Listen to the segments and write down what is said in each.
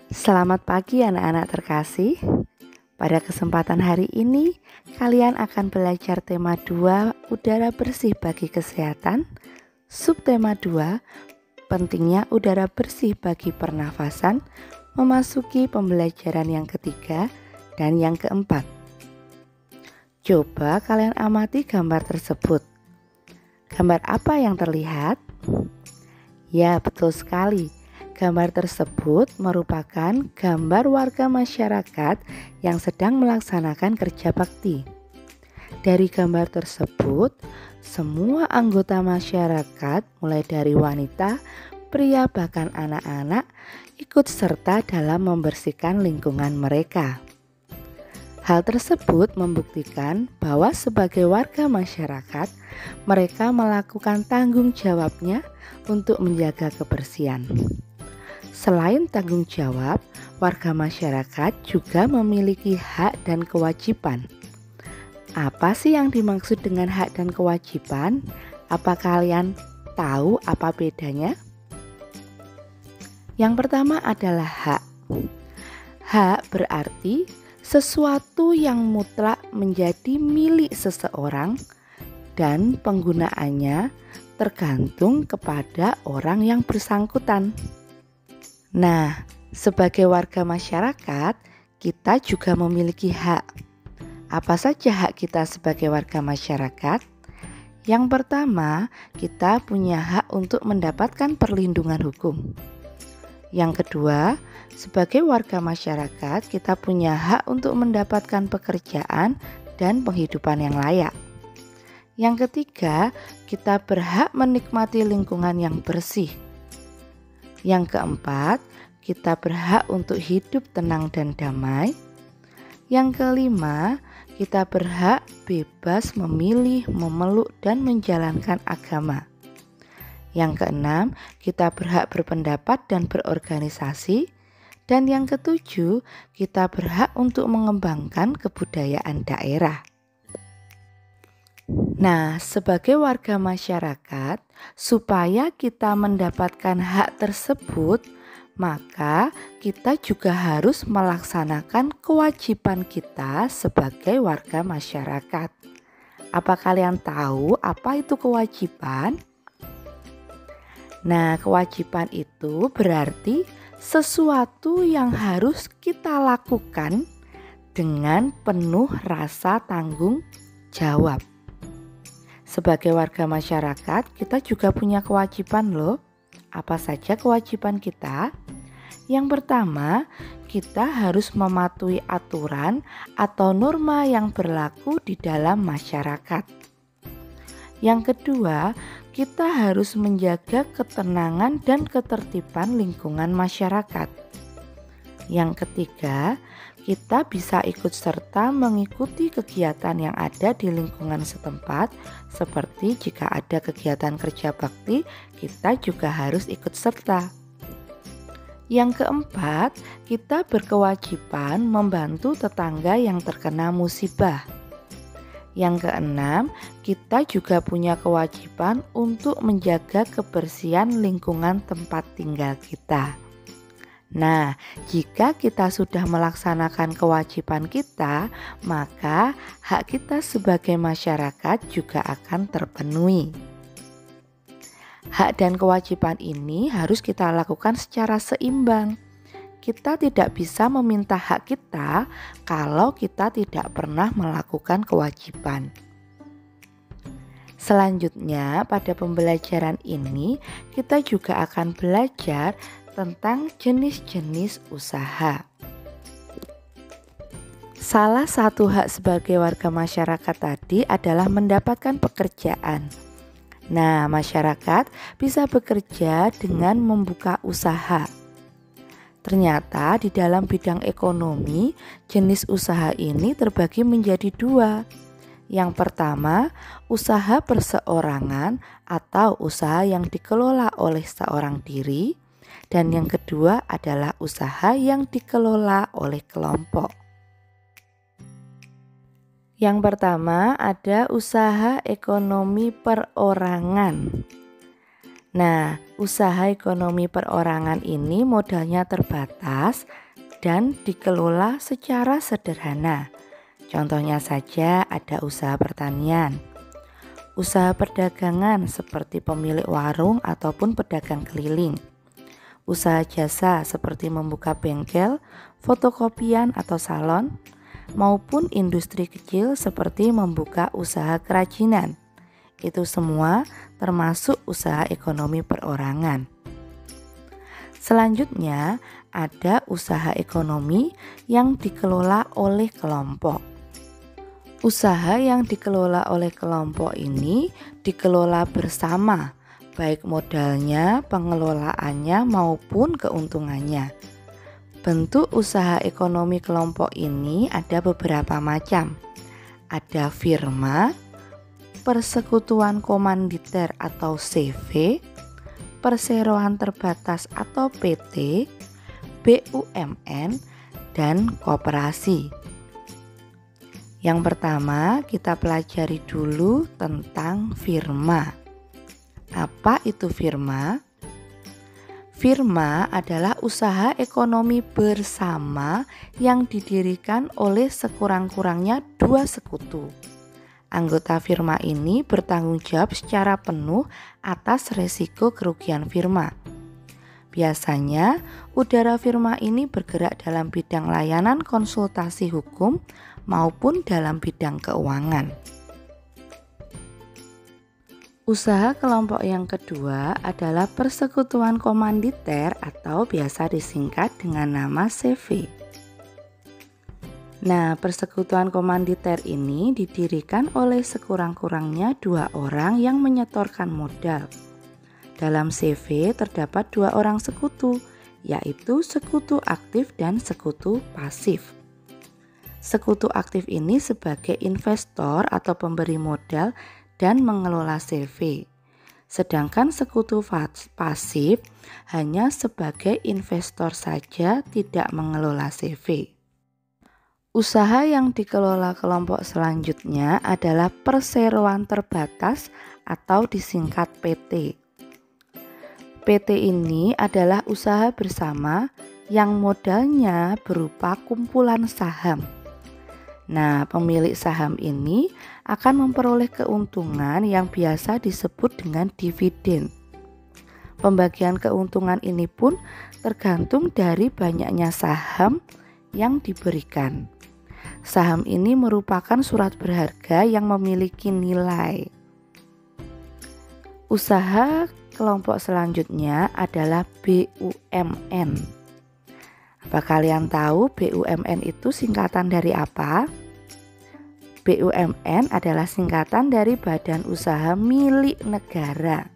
Selamat pagi anak-anak terkasih. Pada kesempatan hari ini, kalian akan belajar tema 2, udara bersih bagi kesehatan. Subtema 2, pentingnya udara bersih bagi pernafasan, memasuki pembelajaran yang ketiga dan yang keempat. Coba kalian amati gambar tersebut. Gambar apa yang terlihat? Ya, betul sekali. Gambar tersebut merupakan gambar warga masyarakat yang sedang melaksanakan kerja bakti. Dari gambar tersebut, semua anggota masyarakat, mulai dari wanita, pria, bahkan anak-anak, ikut serta dalam membersihkan lingkungan mereka. Hal tersebut membuktikan bahwa sebagai warga masyarakat, mereka melakukan tanggung jawabnya untuk menjaga kebersihan. Selain tanggung jawab, warga masyarakat juga memiliki hak dan kewajiban. Apa sih yang dimaksud dengan hak dan kewajiban? Apa kalian tahu apa bedanya? Yang pertama adalah hak. Hak berarti sesuatu yang mutlak menjadi milik seseorang dan penggunaannya tergantung kepada orang yang bersangkutan. Nah, sebagai warga masyarakat, kita juga memiliki hak. Apa saja hak kita sebagai warga masyarakat? Yang pertama, kita punya hak untuk mendapatkan perlindungan hukum. Yang kedua, sebagai warga masyarakat, kita punya hak untuk mendapatkan pekerjaan dan penghidupan yang layak. Yang ketiga, kita berhak menikmati lingkungan yang bersih. Yang keempat, kita berhak untuk hidup tenang dan damai. Yang kelima, kita berhak bebas memilih, memeluk, dan menjalankan agama. Yang keenam, kita berhak berpendapat dan berorganisasi. Dan yang ketujuh, kita berhak untuk mengembangkan kebudayaan daerah. Nah, sebagai warga masyarakat, supaya kita mendapatkan hak tersebut, maka kita juga harus melaksanakan kewajiban kita sebagai warga masyarakat. Apa kalian tahu apa itu kewajiban? Nah, kewajiban itu berarti sesuatu yang harus kita lakukan dengan penuh rasa tanggung jawab. Sebagai warga masyarakat, kita juga punya kewajiban loh. Apa saja kewajiban kita? Yang pertama, kita harus mematuhi aturan atau norma yang berlaku di dalam masyarakat. Yang kedua, kita harus menjaga ketenangan dan ketertiban lingkungan masyarakat. Yang ketiga, kita bisa ikut serta mengikuti kegiatan yang ada di lingkungan setempat, seperti jika ada kegiatan kerja bakti, kita juga harus ikut serta. Yang keempat, kita berkewajiban membantu tetangga yang terkena musibah. Yang keenam, kita juga punya kewajiban untuk menjaga kebersihan lingkungan tempat tinggal kita. Nah, jika kita sudah melaksanakan kewajiban kita, maka hak kita sebagai masyarakat juga akan terpenuhi. Hak dan kewajiban ini harus kita lakukan secara seimbang. Kita tidak bisa meminta hak kita kalau kita tidak pernah melakukan kewajiban. Selanjutnya, pada pembelajaran ini, kita juga akan belajar tentang jenis-jenis usaha. Salah satu hak sebagai warga masyarakat tadi adalah mendapatkan pekerjaan. Nah, masyarakat bisa bekerja dengan membuka usaha. Ternyata di dalam bidang ekonomi, jenis usaha ini terbagi menjadi dua. Yang pertama, usaha perseorangan atau usaha yang dikelola oleh seorang diri. Dan yang kedua adalah usaha yang dikelola oleh kelompok. Yang pertama ada usaha ekonomi perorangan. Nah, usaha ekonomi perorangan ini modalnya terbatas dan dikelola secara sederhana. Contohnya saja ada usaha pertanian, usaha perdagangan seperti pemilik warung ataupun pedagang keliling, usaha jasa seperti membuka bengkel, fotokopian atau salon, maupun industri kecil seperti membuka usaha kerajinan. Itu semua termasuk usaha ekonomi perorangan. Selanjutnya, ada usaha ekonomi yang dikelola oleh kelompok. Usaha yang dikelola oleh kelompok ini dikelola bersama, baik modalnya, pengelolaannya maupun keuntungannya. Bentuk usaha ekonomi kelompok ini ada beberapa macam. Ada firma, persekutuan komanditer atau CV, perseroan terbatas atau PT, BUMN, dan koperasi. Yang pertama, kita pelajari dulu tentang firma. Apa itu firma? Firma adalah usaha ekonomi bersama yang didirikan oleh sekurang-kurangnya 2 sekutu. Anggota firma ini bertanggung jawab secara penuh atas resiko kerugian firma. Biasanya, udara firma ini bergerak dalam bidang layanan konsultasi hukum maupun dalam bidang keuangan. Usaha kelompok yang kedua adalah persekutuan komanditer atau biasa disingkat dengan nama CV. Nah, persekutuan komanditer ini didirikan oleh sekurang-kurangnya 2 orang yang menyetorkan modal. Dalam CV terdapat 2 orang sekutu, yaitu sekutu aktif dan sekutu pasif. Sekutu aktif ini sebagai investor atau pemberi modal dan mengelola CV. Sedangkan sekutu pasif hanya sebagai investor saja, tidak mengelola CV. Usaha yang dikelola kelompok selanjutnya adalah perseroan terbatas atau disingkat PT. PT ini adalah usaha bersama yang modalnya berupa kumpulan saham. Nah, pemilik saham ini akan memperoleh keuntungan yang biasa disebut dengan dividen. Pembagian keuntungan ini pun tergantung dari banyaknya saham yang diberikan. Saham ini merupakan surat berharga yang memiliki nilai. Usaha kelompok selanjutnya adalah BUMN. Apa kalian tahu BUMN itu singkatan dari apa? BUMN adalah singkatan dari Badan Usaha Milik Negara,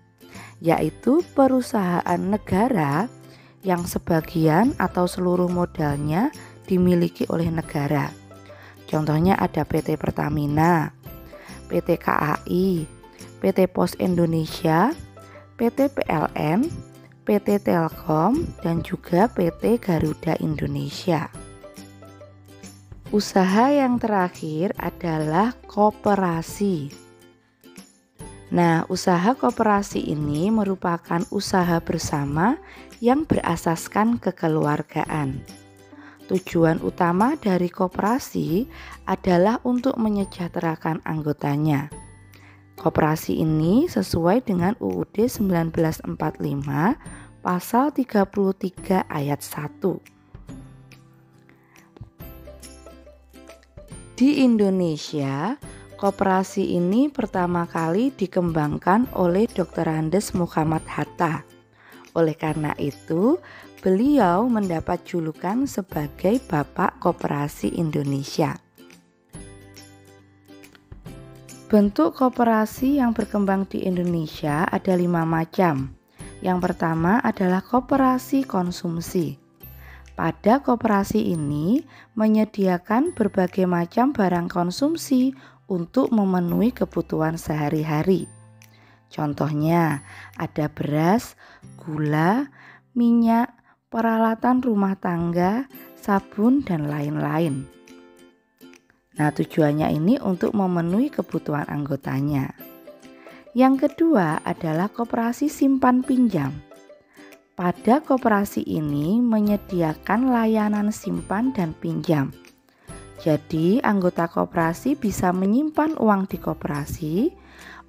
yaitu perusahaan negara yang sebagian atau seluruh modalnya dimiliki oleh negara. Contohnya ada PT Pertamina, PT KAI, PT Pos Indonesia, PT PLN, PT Telkom, dan juga PT Garuda Indonesia. Usaha yang terakhir adalah koperasi. Nah, usaha koperasi ini merupakan usaha bersama yang berasaskan kekeluargaan. Tujuan utama dari koperasi adalah untuk menyejahterakan anggotanya. Koperasi ini sesuai dengan UUD 1945 pasal 33 ayat 1. Di Indonesia, koperasi ini pertama kali dikembangkan oleh Dr. Andes Muhammad Hatta. Oleh karena itu, beliau mendapat julukan sebagai Bapak Koperasi Indonesia. Bentuk koperasi yang berkembang di Indonesia ada 5 macam. Yang pertama adalah koperasi konsumsi. Pada koperasi ini menyediakan berbagai macam barang konsumsi untuk memenuhi kebutuhan sehari-hari. Contohnya ada beras, gula, minyak, peralatan rumah tangga, sabun, dan lain-lain. Nah, tujuannya ini untuk memenuhi kebutuhan anggotanya. Yang kedua adalah koperasi simpan pinjam. Pada koperasi ini menyediakan layanan simpan dan pinjam. Jadi anggota koperasi bisa menyimpan uang di koperasi.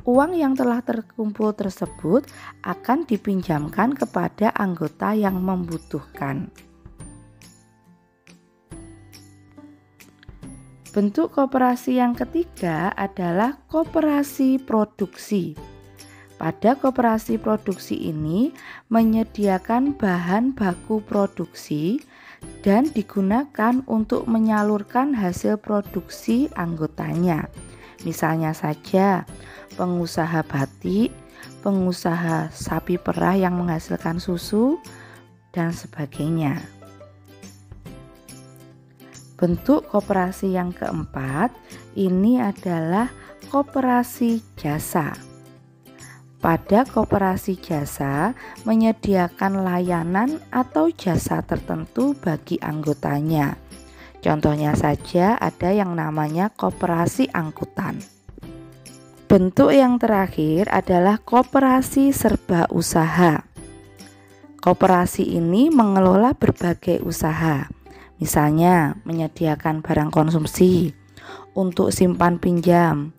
Uang yang telah terkumpul tersebut akan dipinjamkan kepada anggota yang membutuhkan. Bentuk koperasi yang ketiga adalah koperasi produksi. Pada koperasi produksi ini menyediakan bahan baku produksi dan digunakan untuk menyalurkan hasil produksi anggotanya. Misalnya saja pengusaha batik, pengusaha sapi perah yang menghasilkan susu, dan sebagainya. Bentuk koperasi yang keempat ini adalah koperasi jasa. Pada koperasi jasa menyediakan layanan atau jasa tertentu bagi anggotanya. Contohnya saja ada yang namanya koperasi angkutan. Bentuk yang terakhir adalah koperasi serba usaha. Koperasi ini mengelola berbagai usaha. Misalnya menyediakan barang konsumsi, untuk simpan pinjam,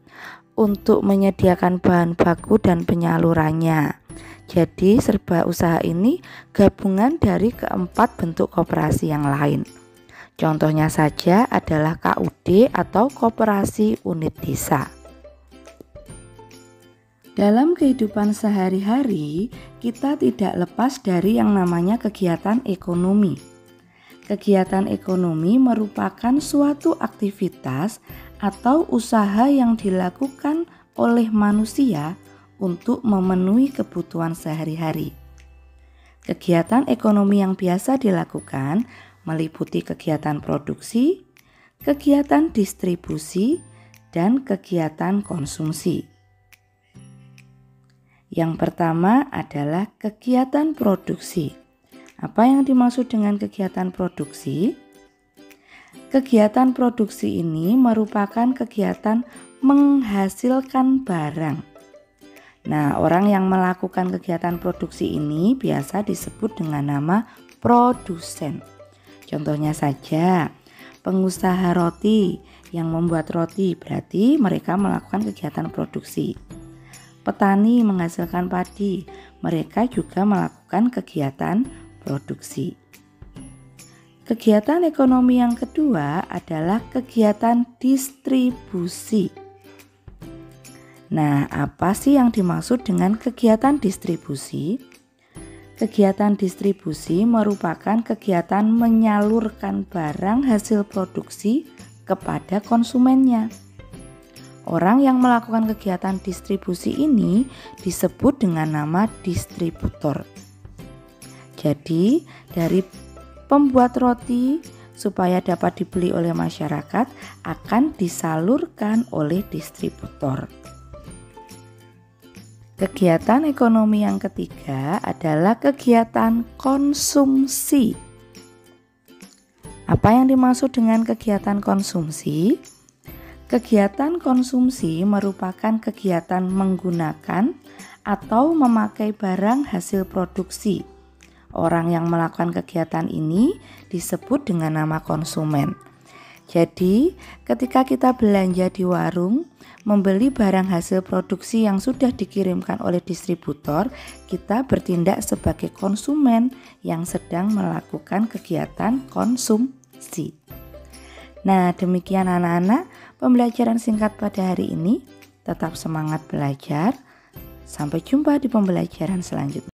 untuk menyediakan bahan baku dan penyalurannya. Jadi serba usaha ini gabungan dari keempat bentuk koperasi yang lain. Contohnya saja adalah KUD atau koperasi unit desa. Dalam kehidupan sehari-hari, kita tidak lepas dari yang namanya kegiatan ekonomi. Kegiatan ekonomi merupakan suatu aktivitas atau usaha yang dilakukan oleh manusia untuk memenuhi kebutuhan sehari-hari. Kegiatan ekonomi yang biasa dilakukan meliputi kegiatan produksi, kegiatan distribusi, dan kegiatan konsumsi. Yang pertama adalah kegiatan produksi. Apa yang dimaksud dengan kegiatan produksi? Kegiatan produksi ini merupakan kegiatan menghasilkan barang. Nah, orang yang melakukan kegiatan produksi ini biasa disebut dengan nama produsen. Contohnya saja, pengusaha roti yang membuat roti berarti mereka melakukan kegiatan produksi. Petani menghasilkan padi, mereka juga melakukan kegiatan produksi. Kegiatan ekonomi yang kedua adalah kegiatan distribusi. Nah, apa sih yang dimaksud dengan kegiatan distribusi? Kegiatan distribusi merupakan kegiatan menyalurkan barang hasil produksi kepada konsumennya. Orang yang melakukan kegiatan distribusi ini disebut dengan nama distributor. Jadi, dari pembuat roti supaya dapat dibeli oleh masyarakat akan disalurkan oleh distributor. Kegiatan ekonomi yang ketiga adalah kegiatan konsumsi. Apa yang dimaksud dengan kegiatan konsumsi? Kegiatan konsumsi merupakan kegiatan menggunakan atau memakai barang hasil produksi. Orang yang melakukan kegiatan ini disebut dengan nama konsumen. Jadi, ketika kita belanja di warung, membeli barang hasil produksi yang sudah dikirimkan oleh distributor, kita bertindak sebagai konsumen yang sedang melakukan kegiatan konsumsi. Nah, demikian anak-anak pembelajaran singkat pada hari ini. Tetap semangat belajar. Sampai jumpa di pembelajaran selanjutnya.